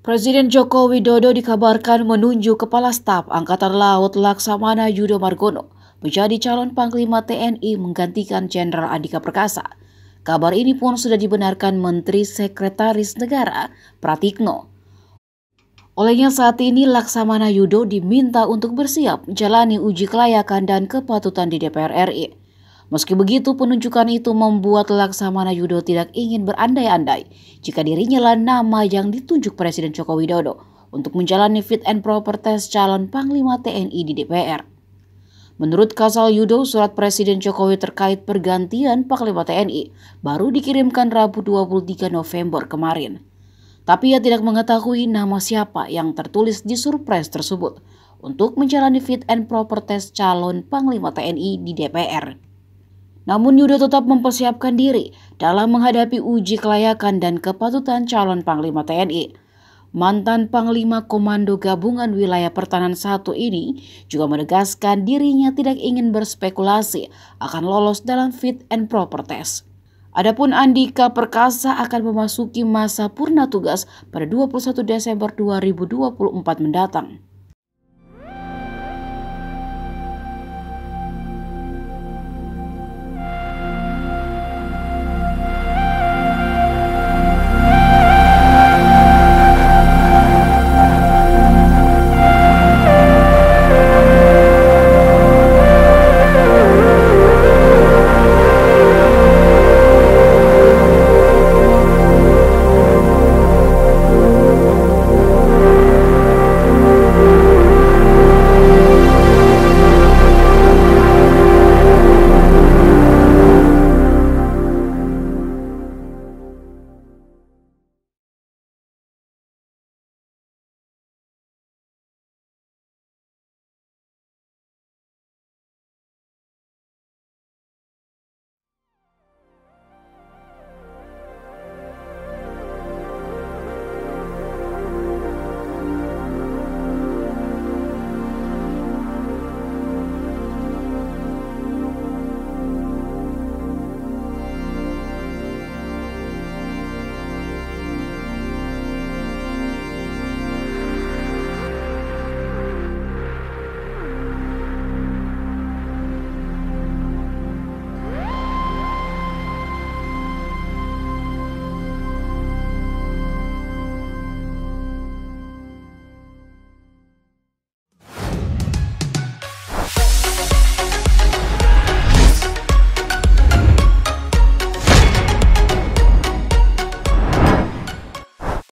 Presiden Joko Widodo dikabarkan menunjuk Kepala Staf Angkatan Laut Laksamana Yudo Margono menjadi calon Panglima TNI menggantikan Jenderal Andika Perkasa. Kabar ini pun sudah dibenarkan Menteri Sekretaris Negara Pratikno. Olehnya saat ini Laksamana Yudo diminta untuk bersiap menjalani uji kelayakan dan kepatutan di DPR RI. Meski begitu, penunjukan itu membuat Laksamana Yudo tidak ingin berandai-andai jika dirinya lah nama yang ditunjuk Presiden Joko Widodo untuk menjalani fit and proper test calon Panglima TNI di DPR. Menurut Kasal Yudo, surat Presiden Jokowi terkait pergantian Panglima TNI baru dikirimkan Rabu 23 November kemarin. Tapi ia tidak mengetahui nama siapa yang tertulis di surprise tersebut untuk menjalani fit and proper test calon Panglima TNI di DPR. Namun Yudo tetap mempersiapkan diri dalam menghadapi uji kelayakan dan kepatutan calon Panglima TNI. Mantan Panglima Komando Gabungan Wilayah Pertahanan 1 ini juga menegaskan dirinya tidak ingin berspekulasi akan lolos dalam fit and proper test. Adapun Andika Perkasa akan memasuki masa purna tugas pada 21 Desember 2024 mendatang.